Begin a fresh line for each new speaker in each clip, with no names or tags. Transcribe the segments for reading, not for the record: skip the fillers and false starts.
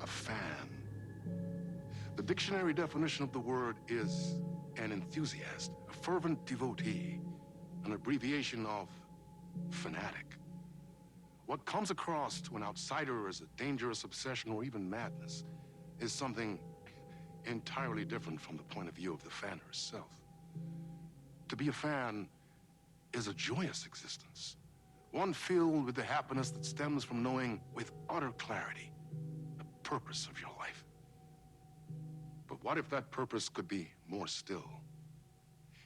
a fan. The dictionary definition of the word is an enthusiast, a fervent devotee, an abbreviation of fanatic. What comes across to an outsider as a dangerous obsession or even madness is something entirely different from the point of view of the fan herself. To be a fan is a joyous existence, one filled with the happiness that stems from knowing with utter clarity the purpose of your life. But what if that purpose could be more still?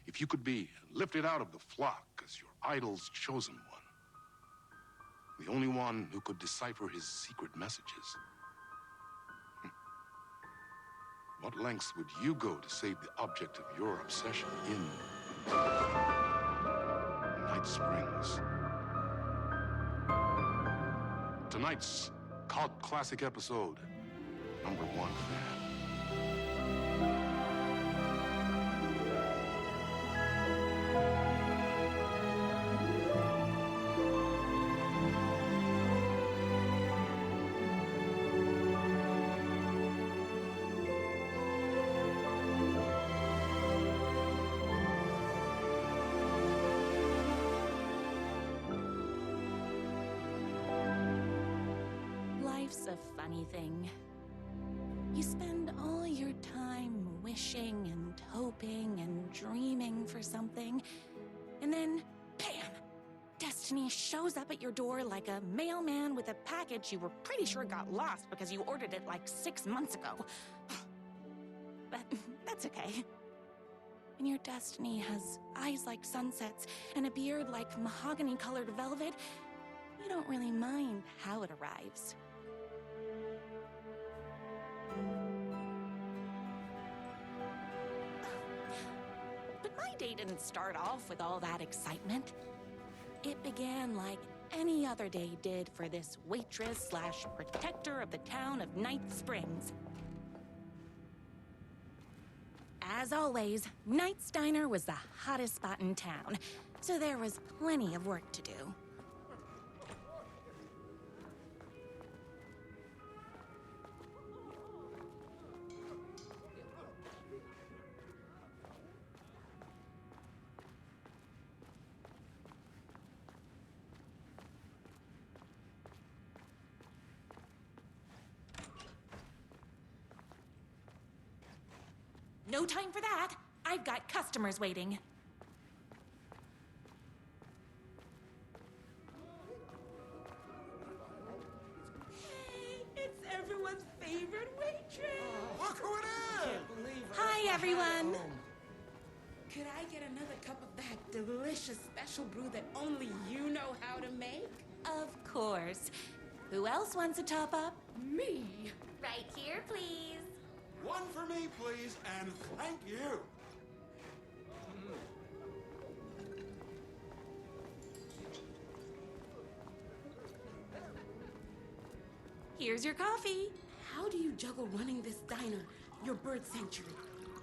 If you could be lifted out of the flock as your idol's chosen one, the only one who could decipher his secret messages. What lengths would you go to save the object of your obsession in Night Springs? Tonight's cult classic episode, number 1 fan.
Life's a funny thing. You spend all your time wishing and hoping and dreaming for something, and then, bam! Destiny shows up at your door like a mailman with a package you were pretty sure got lost because you ordered it like 6 months ago. But that's okay. When your destiny has eyes like sunsets and a beard like mahogany-colored velvet, you don't really mind how it arrives. But my day didn't start off with all that excitement. It began like any other day did for this waitress/protector of the town of Night Springs. As always, Knight's Diner was the hottest spot in town, so there was plenty of work to do. No time for that. I've got customers waiting.
Hey, it's everyone's favorite waitress.
Look who it is!
Can't believe it.
Hi, everyone.
Could I get another cup of that delicious special brew that only you know how to make?
Of course. Who else wants a top up?
Me?
Right here, please.
One for me, please, and thank you.
Here's your coffee.
How do you juggle running this diner, your bird sanctuary,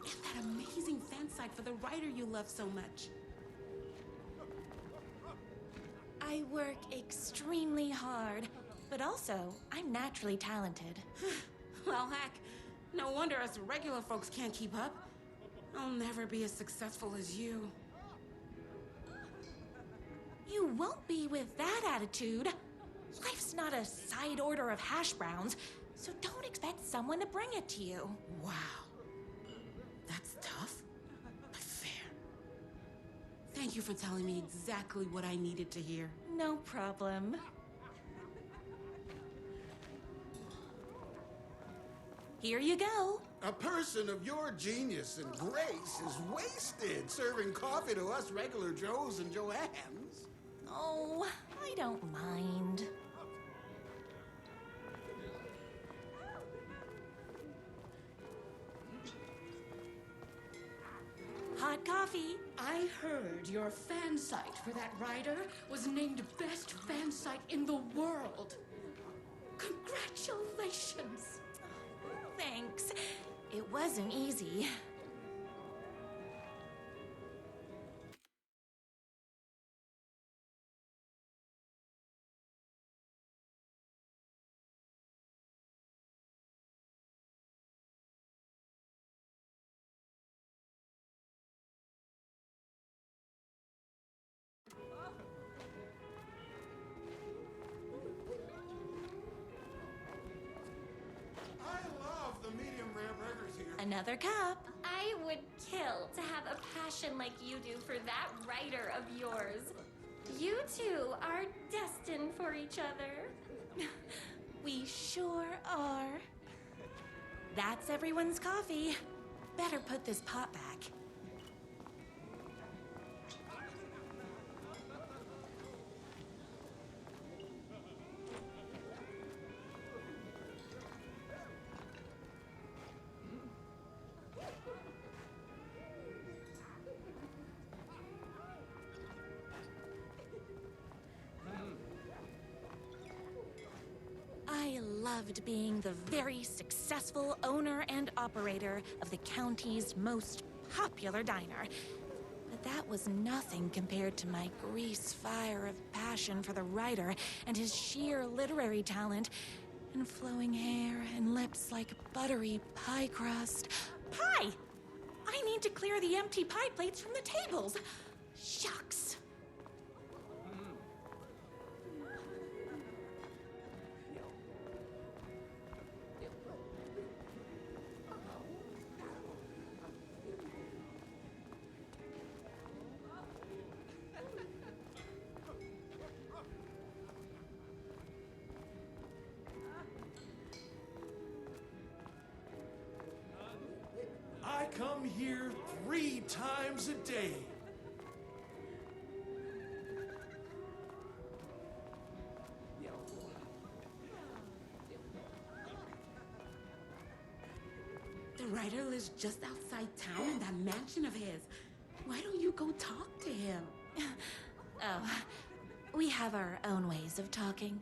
and that amazing fan site for the writer you love so much?
I work extremely hard, but also I'm naturally talented.
Well, heck, no wonder us regular folks can't keep up. I'll never be as successful as you.
You won't be with that attitude. Life's not a side order of hash browns, so don't expect someone to bring it to you.
Wow. That's tough, but fair. Thank you for telling me exactly what I needed to hear.
No problem. Here you go.
A person of your genius and grace is wasted serving coffee to us regular Joes and Joannes.
Oh, I don't mind. Hot coffee.
I heard your fan site for that writer was named best fan site in the world. Congratulations!
Thanks. It wasn't easy. Another cup.
I would kill to have a passion like you do for that writer of yours. You two are destined for each other.
We sure are. That's everyone's coffee. Better put this pot back. I loved being the very successful owner and operator of the county's most popular diner. But that was nothing compared to my grease fire of passion for the writer and his sheer literary talent, and flowing hair and lips like buttery pie crust. Pie! I need to clear the empty pie plates from the tables. Shucks.
I come here 3 times a day.
The writer lives just outside town in that mansion of his. Why don't you go talk to him?
Oh, we have our own ways of talking.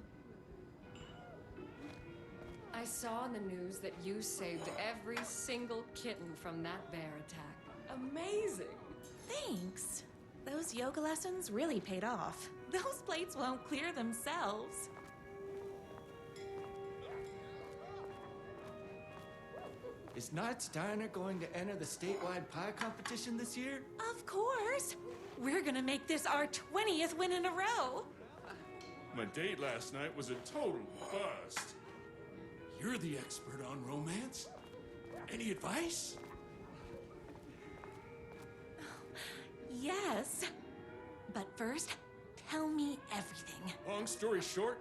I saw in the news that you saved every single kitten from that bear attack. Amazing!
Thanks. Those yoga lessons really paid off. Those plates won't clear themselves.
Is Knight's Diner going to enter the statewide pie competition this year?
Of course. We're gonna make this our 20th win in a row.
My date last night was a total bust. You're the expert on romance. Any advice?
Yes. But first, tell me everything.
Long story short,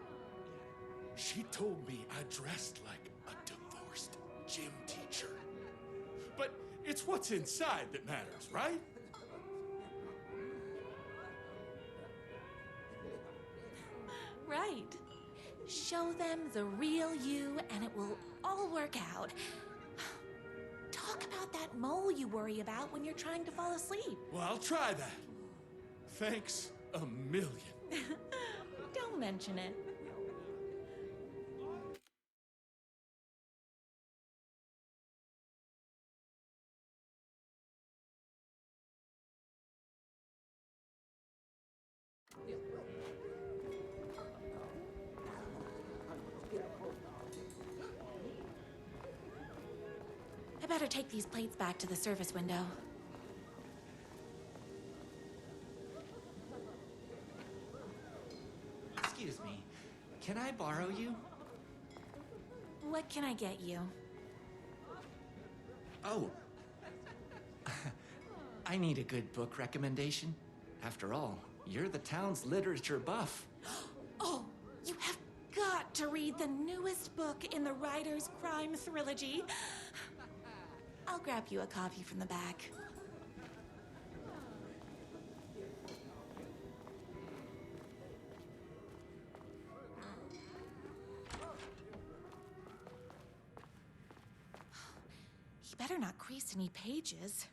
she told me I dressed like a divorced gym teacher. But it's what's inside that matters, right?
Right. Show them the real you and it will all work out. Talk about that mole you worry about when you're trying to fall asleep.
Well, I'll try that. Thanks a million.
Don't mention it. I better take these plates back to the service window.
Excuse me, can I borrow you?
What can I get you?
Oh. I need a good book recommendation. After all, you're the town's literature buff.
Oh, you have got to read the newest book in the Writer's Crime Trilogy. I'll grab you a copy from the back. He better not crease any pages.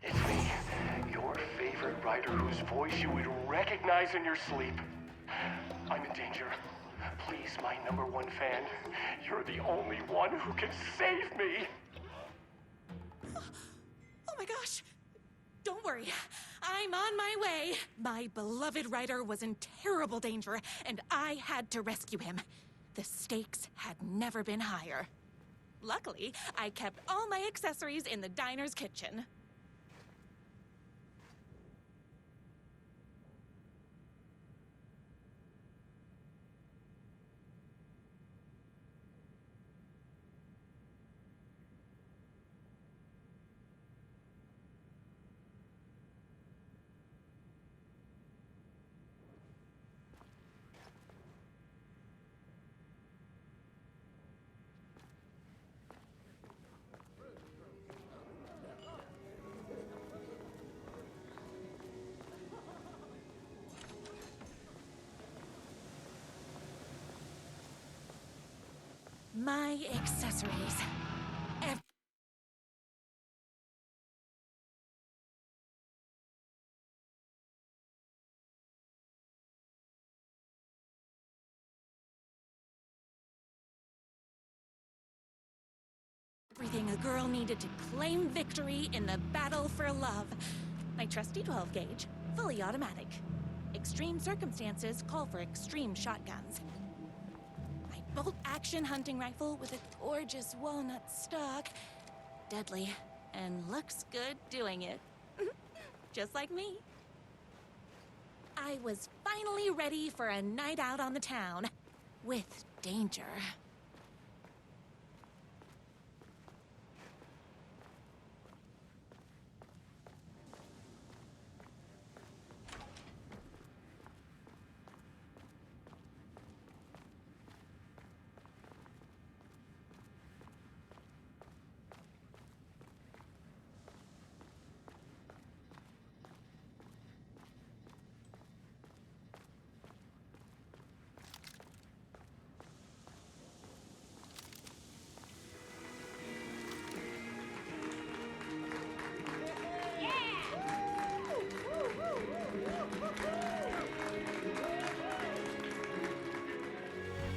It's me, your favorite writer whose voice you would recognize in your sleep. I'm in danger. Please, my #1 fan. You're the only one who can save me.
Oh my gosh! Don't worry, I'm on my way. My beloved Ryder was in terrible danger, and I had to rescue him. The stakes had never been higher. Luckily, I kept all my accessories in the diner's kitchen. My accessories. Everything a girl needed to claim victory in the battle for love. My trusty 12 gauge, fully automatic. Extreme circumstances call for extreme shotguns. My bolt-action hunting rifle with a gorgeous walnut stock. Deadly, and looks good doing it. Just like me. I was finally ready for a night out on the town. With danger.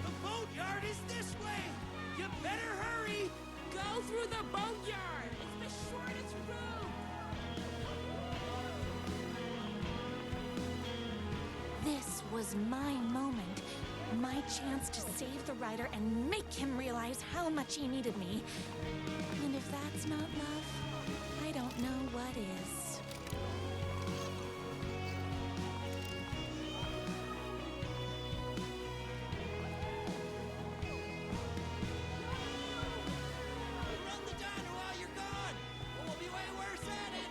The boatyard is this way! You better hurry!
Go through the boatyard! It's the shortest route!
This was my moment. My chance to save the Ryder and make him realize how much he needed me. And if that's not love, I don't know what is.
Run the diner while you're gone! Or we'll be way worse at it!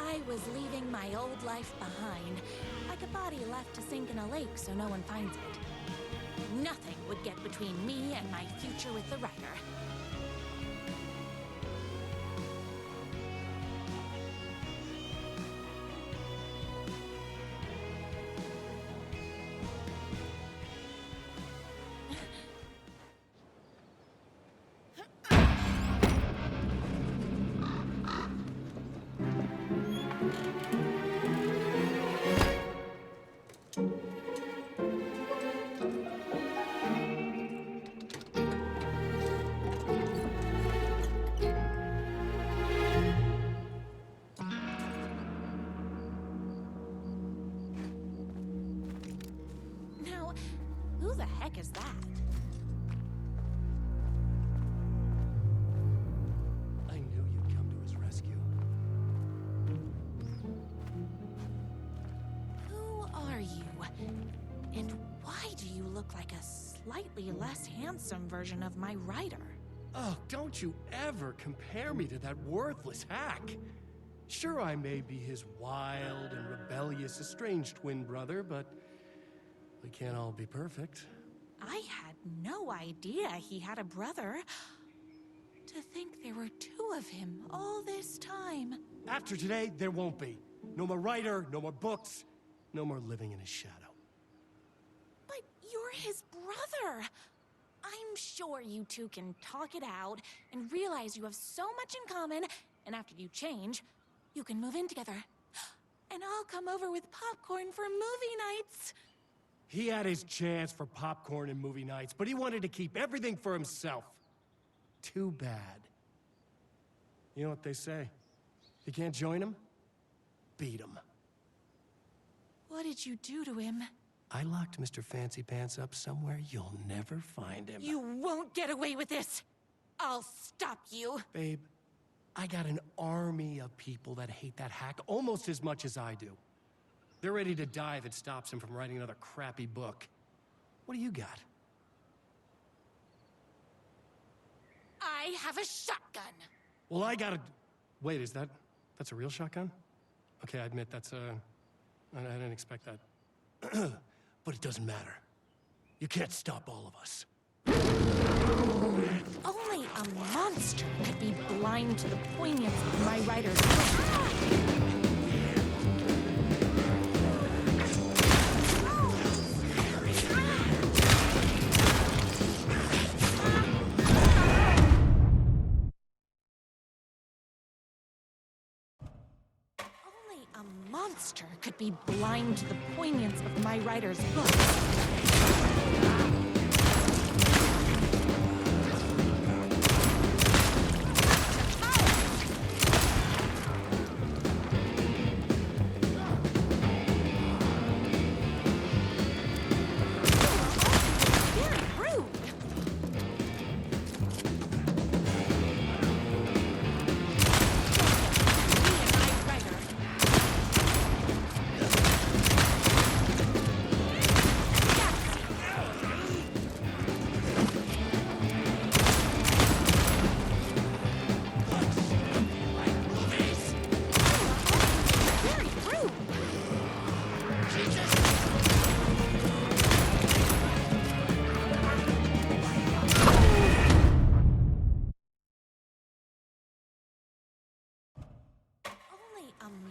I was leaving my old life behind, like a body left to sink in a lake so no one finds it. Nothing would get between me and my future with the Ryder. Now, who the heck is that?
I knew you'd come to his rescue.
Who are you? And why do you look like a slightly less handsome version of my Ryder?
Oh, don't you ever compare me to that worthless hack. Sure, I may be his wild and rebellious estranged twin brother, but we can't all be perfect.
I had no idea he had a brother. To think there were two of him all this time.
After today, there won't be. No more writer, no more books, no more living in his shadow.
But you're his brother. I'm sure you two can talk it out and realize you have so much in common, and after you change, you can move in together. And I'll come over with popcorn for movie nights.
He had his chance for popcorn and movie nights, but he wanted to keep everything for himself. Too bad. You know what they say? If you can't join him, beat him.
What did you do to him?
I locked Mr. Fancy Pants up somewhere you'll never find him.
You won't get away with this. I'll stop you.
Babe, I got an army of people that hate that hack almost as much as I do. They're ready to die if it stops him from writing another crappy book. What do you got?
I have a shotgun.
Well, I got a... Wait, that's a real shotgun? Okay, I admit I didn't expect that. But it doesn't matter. You can't stop all of us.
Only a monster could be blind to the poignance of my writer's book. Only a monster could be blind to the poignance of my writer's book.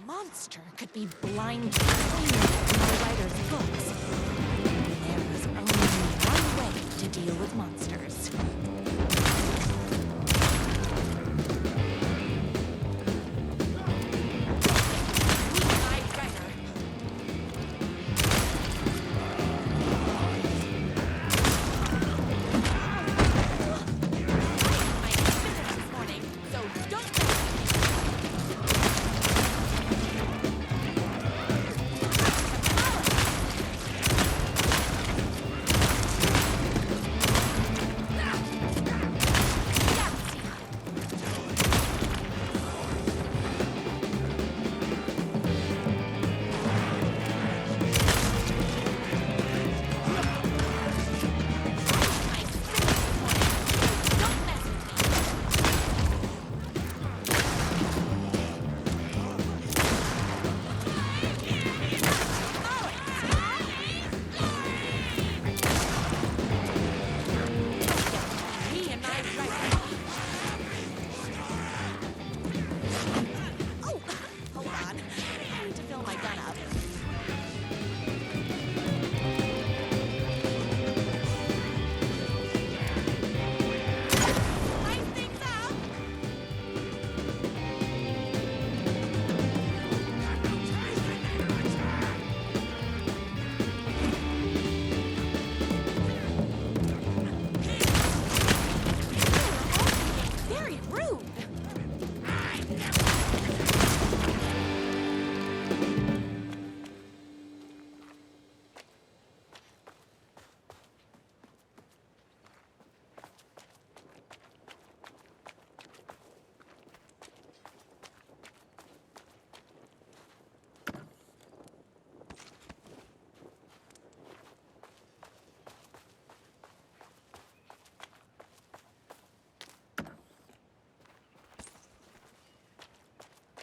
Monster could be blind to the poignance of my writer's books. There is only one way to deal with monsters.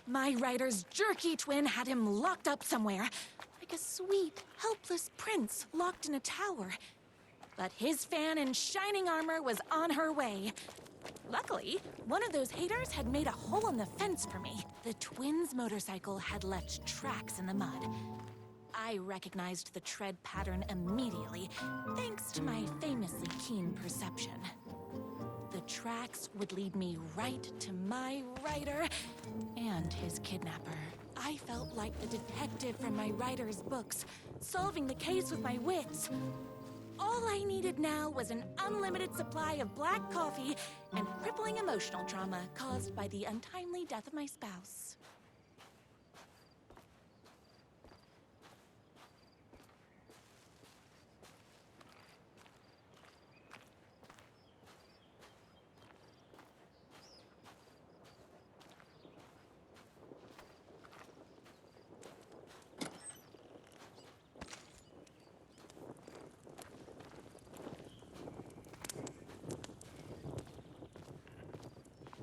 My writer's jerky twin had him locked up somewhere, like a sweet, helpless prince locked in a tower. But his fan in shining armor was on her way. Luckily, one of those haters had made a hole in the fence for me. The twins' motorcycle had left tracks in the mud. I recognized the tread pattern immediately, thanks to my famously keen perception. The tracks would lead me right to my rider and his kidnapper. I felt like the detective from my writer's books, solving the case with my wits. All I needed now was an unlimited supply of black coffee and crippling emotional trauma caused by the untimely death of my spouse.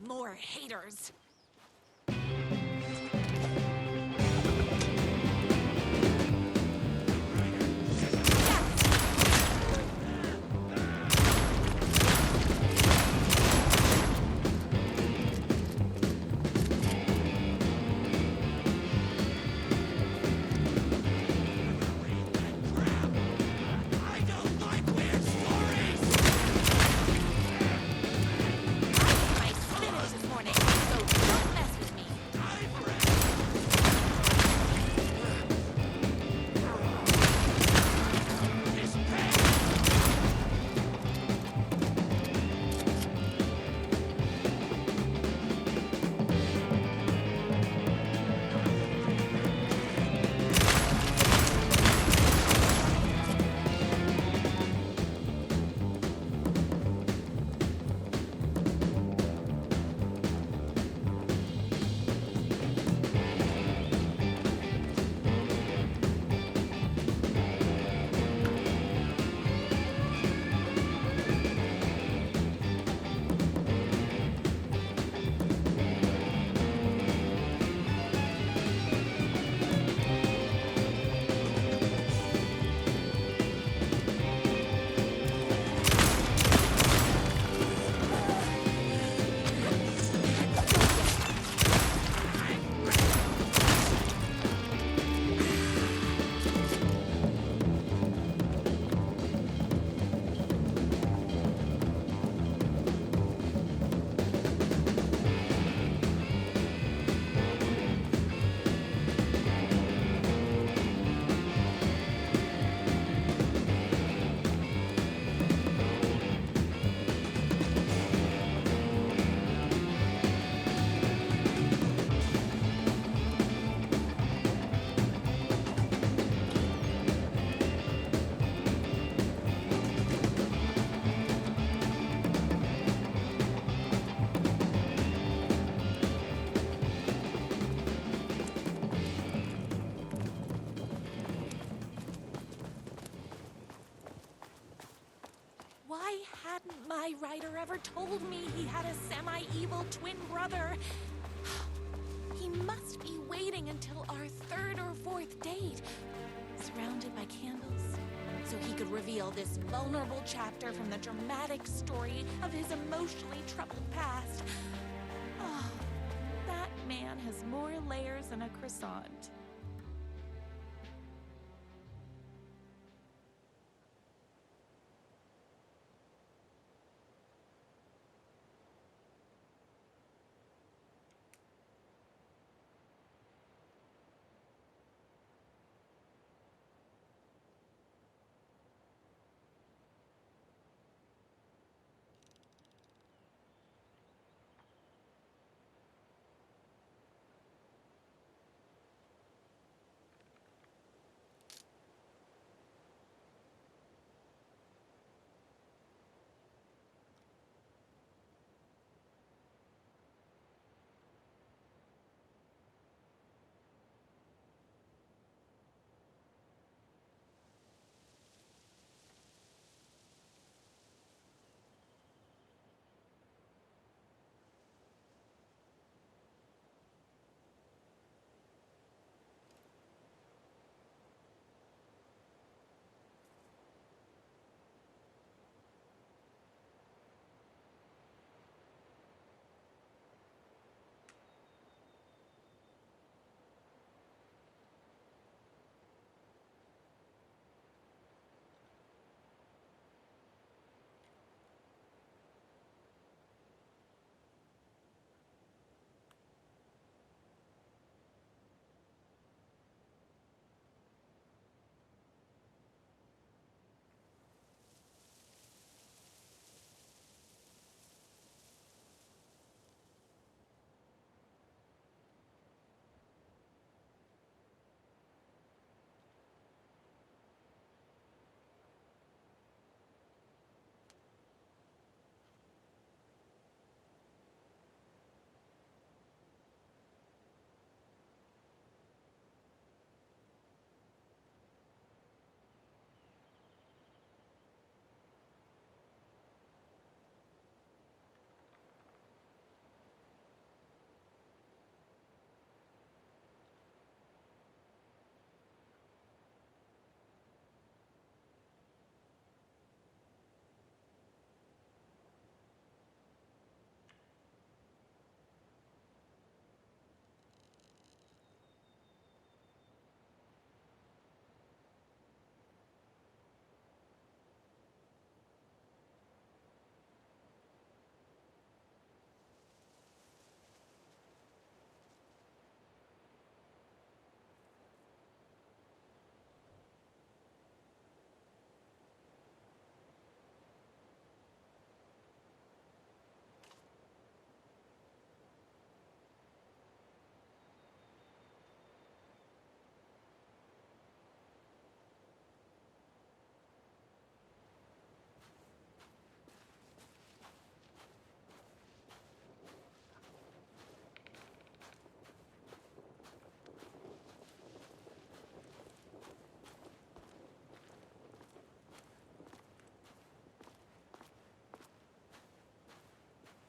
More haters. Why hadn't my writer ever told me he had a semi-evil twin brother? He must be waiting until our third or fourth date, surrounded by candles, so he could reveal this vulnerable chapter from the dramatic story of his emotionally troubled past. Oh, that man has more layers than a croissant.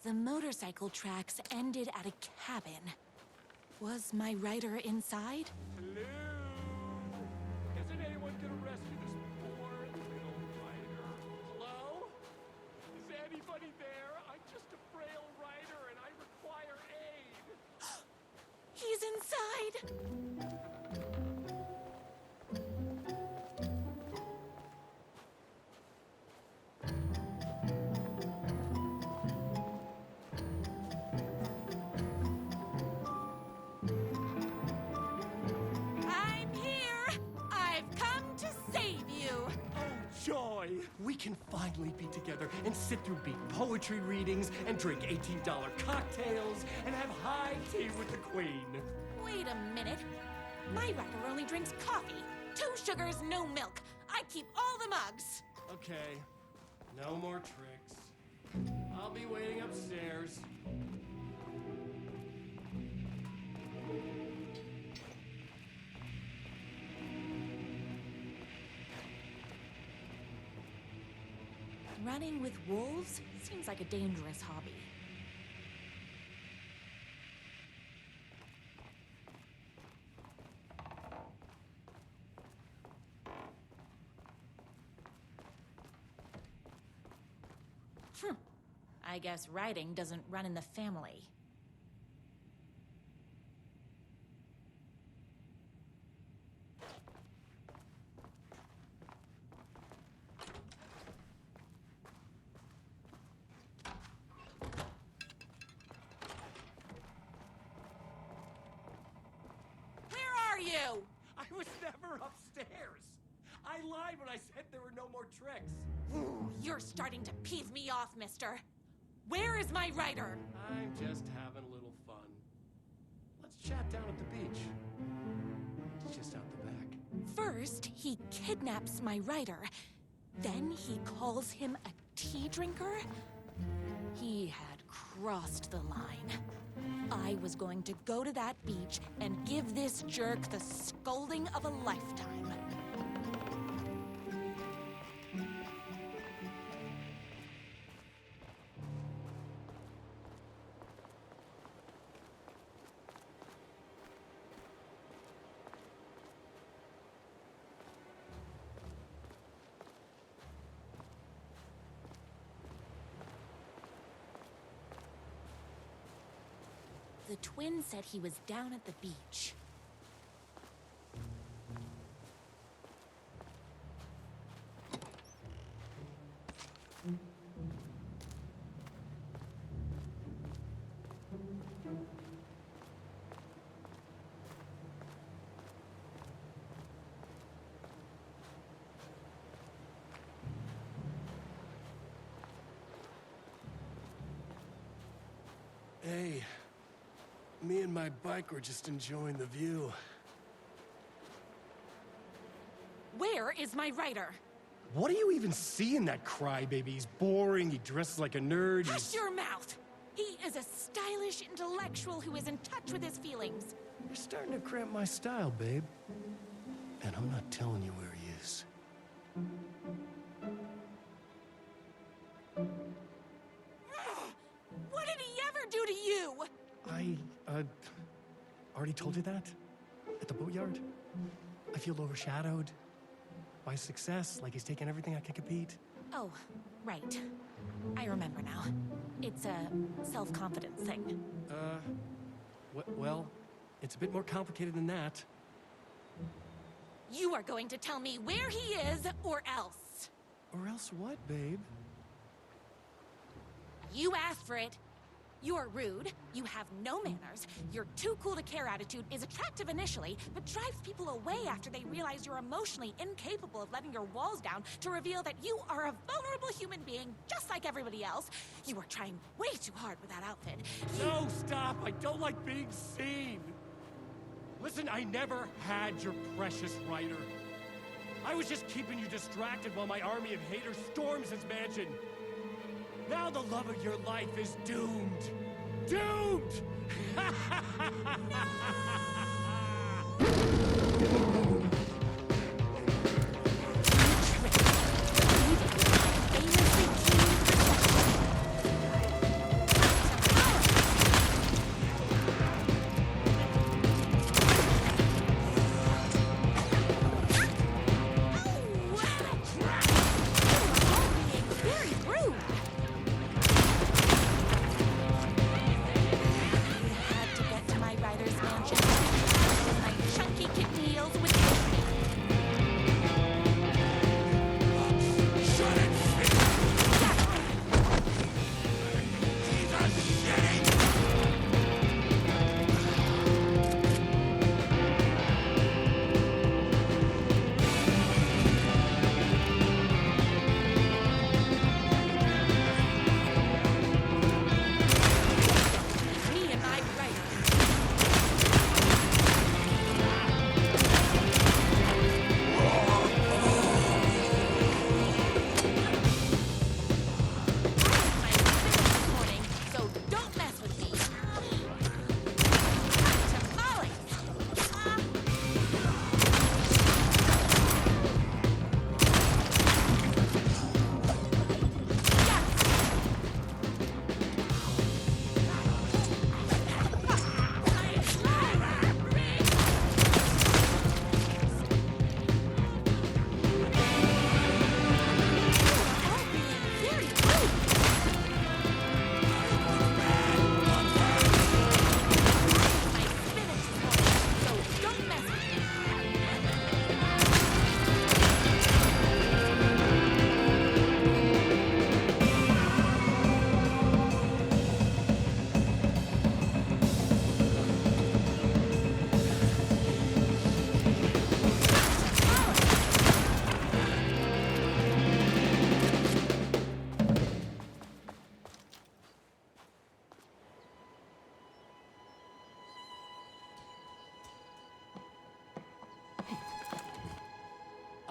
The motorcycle tracks ended at a cabin. Was my rider inside?
Hello? Isn't anyone gonna rescue this poor little rider? Hello? Is anybody there? I'm just a frail rider and I require aid.
He's inside! I'm here! I've come to save you!
Oh, joy! We can finally be together and sit through beat poetry readings and drink $18 cocktails and have high tea with the Queen.
Wait a minute. My rider only drinks coffee. 2 sugars, no milk. I keep all the mugs.
Okay, no more tricks. I'll be waiting upstairs.
Running with wolves seems like a dangerous hobby. I guess riding doesn't run in the family. Where are you?
I was never upstairs. I lied when I said there were no more tricks.
Ooh, you're starting to piss me off, mister. Where is my rider?
I'm just having a little fun. Let's chat down at the beach. It's just out the back.
First, he kidnaps my rider. Then he calls him a tea drinker. He had crossed the line. I was going to go to that beach and give this jerk the scolding of a lifetime. The twin said he was down at the beach.
Hey, me and my bike were just enjoying the view.
Where is my rider?
What do you even see in that crybaby? He's boring, he dresses like a nerd,
Hush your mouth! He is a stylish intellectual who is in touch with his feelings.
You're starting to cramp my style, babe. And I'm not telling you where he is.
What did he ever do to you?
I, already told you that? At the boatyard? I feel overshadowed by success, like he's taking everything I can compete.
Oh, right. I remember now. It's a self-confidence thing.
Well, it's a bit more complicated than that.
You are going to tell me where he is, or else.
Or else what, babe?
You asked for it. You're rude, you have no manners, your too cool to care attitude is attractive initially, but drives people away after they realize you're emotionally incapable of letting your walls down to reveal that you are a vulnerable human being just like everybody else. You are trying way too hard with that outfit.
No, stop! I don't like being seen! Listen, I never had your precious rider. I was just keeping you distracted while my army of haters storms his mansion. Now the love of your life is doomed! Doomed!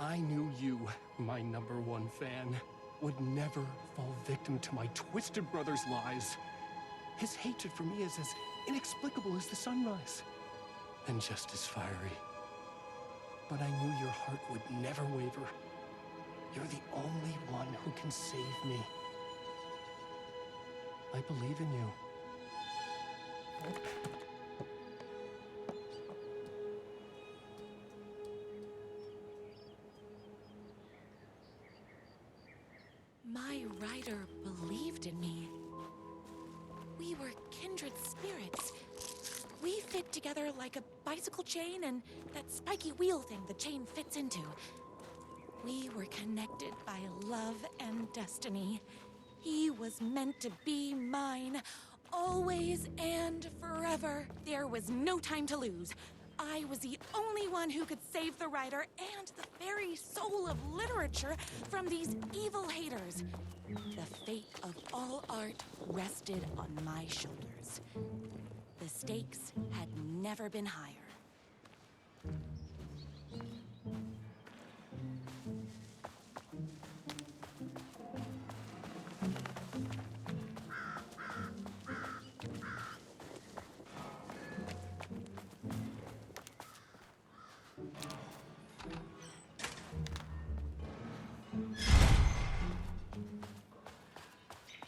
I knew you, my #1 fan, would never fall victim to my twisted brother's lies. His hatred for me is as inexplicable as the sunrise, and just as fiery. But I knew your heart would never waver. You're the only one who can save me. I believe in you.
My rider believed in me. We were kindred spirits. We fit together like a bicycle chain and that spiky wheel thing the chain fits into. We were connected by love and destiny. He was meant to be mine, always and forever. There was no time to lose. I was the only one who could save the writer and the very soul of literature from these evil haters. The fate of all art rested on my shoulders. The stakes had never been higher.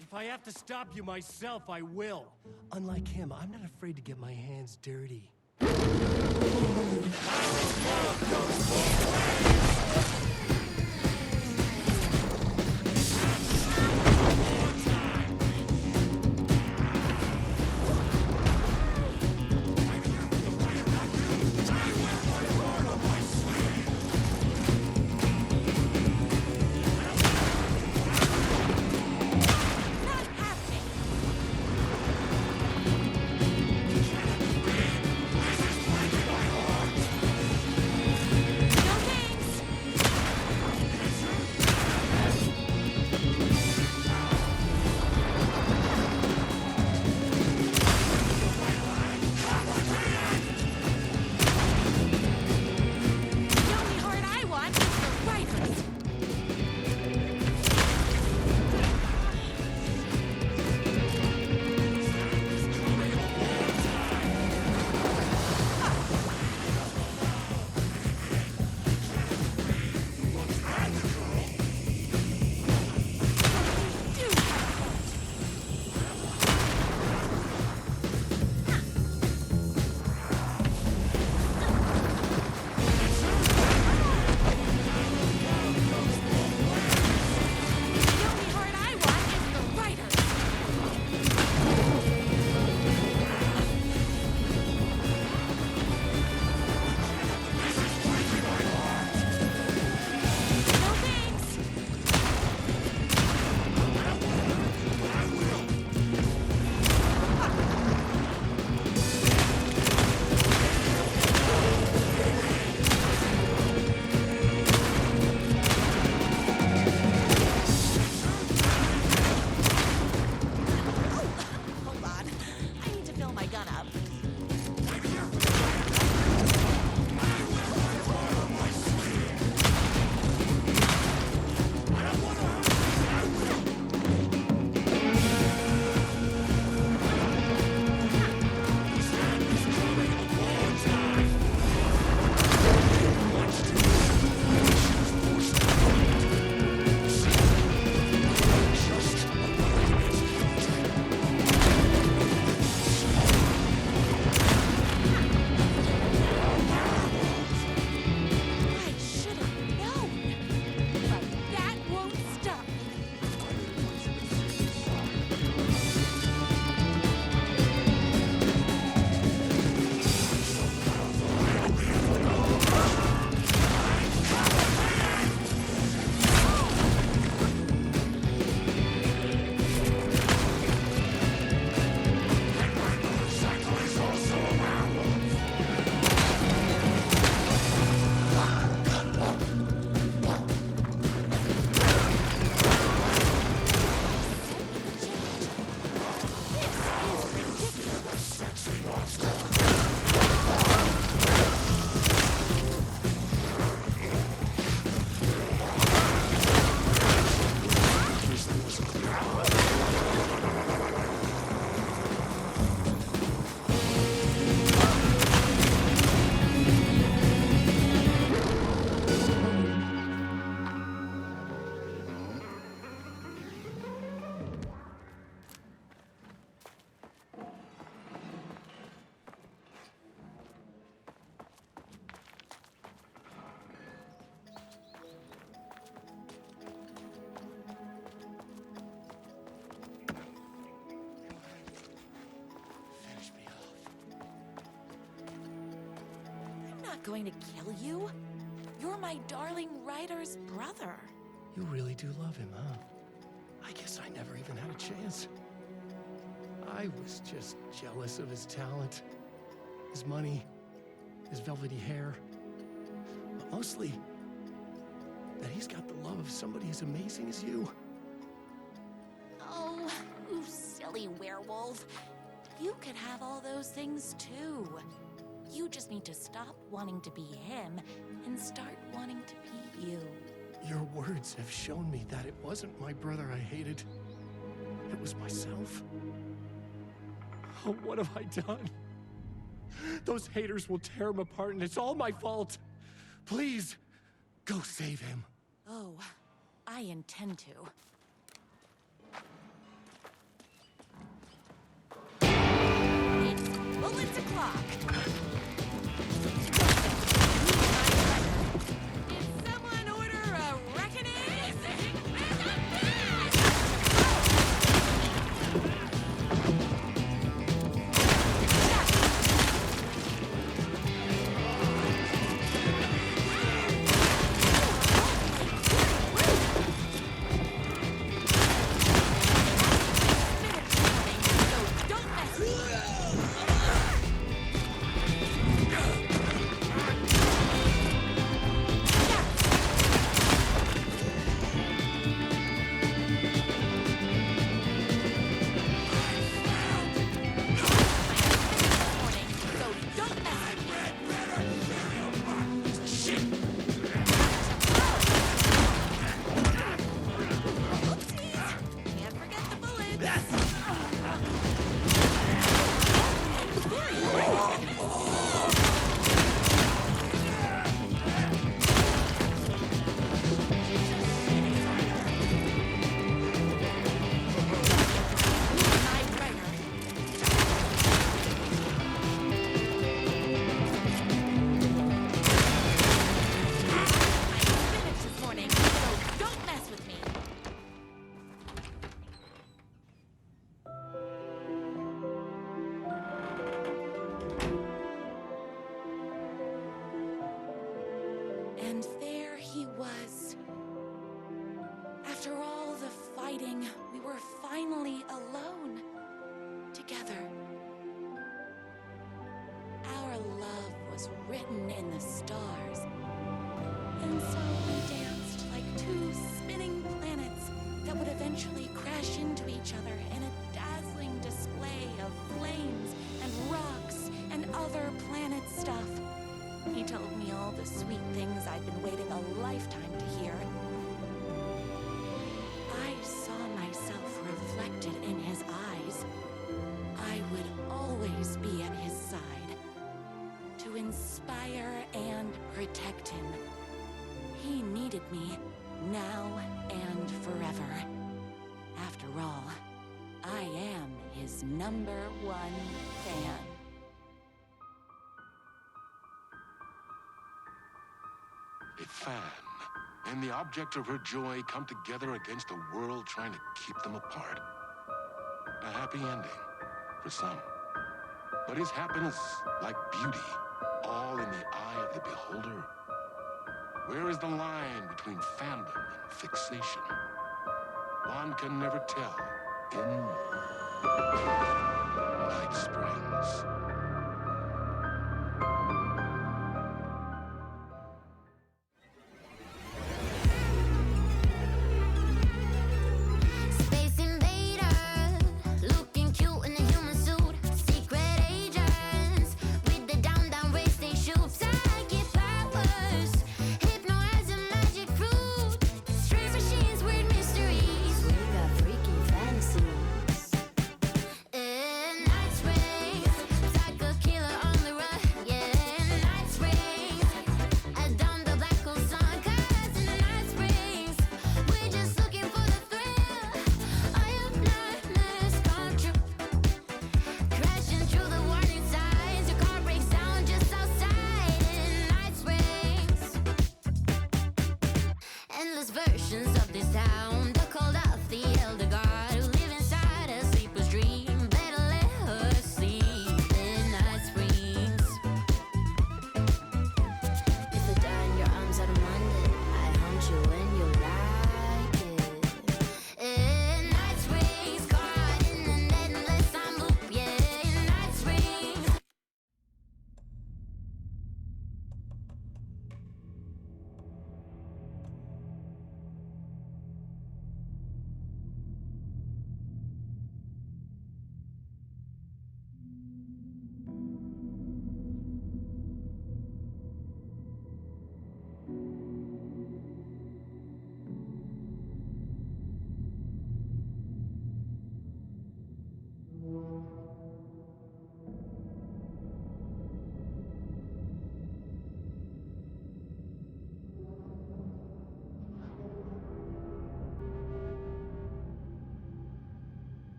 If I have to stop you myself, I will. Unlike him, I'm not afraid to get my hands dirty.
Don't going to kill you? You're my darling Ryder's brother.
You really do love him, huh? I guess I never even had a chance. I was just jealous of his talent, his money, his velvety hair. But mostly, that he's got the love of somebody as amazing as you.
Oh, you silly werewolf. You could have all those things too. You just need to stop wanting to be him and start wanting to be you.
Your words have shown me that it wasn't my brother I hated. It was myself. Oh, what have I done? Those haters will tear him apart, and it's all my fault. Please, go save him.
Oh, I intend to. It's bullets o'clock. Did someone order a reckoning? And there he was. After all the fighting, we were finally alone. Together. Our love was written in the stars. And so we danced like two spinning planets that would eventually crash into each other in a dazzling display of flames and rocks and other planet stuff. He told me all the sweet things I'd been waiting a lifetime to hear. I saw myself reflected in his eyes. I would always be at his side, to inspire and protect him. He needed me, now and forever. After all, I am his #1 fan.
A fan and the object of her joy come together against a world trying to keep them apart. A happy ending for some. But is happiness, like beauty, all in the eye of the beholder? Where is the line between fandom and fixation? One can never tell in Night Springs.
Versions of this town.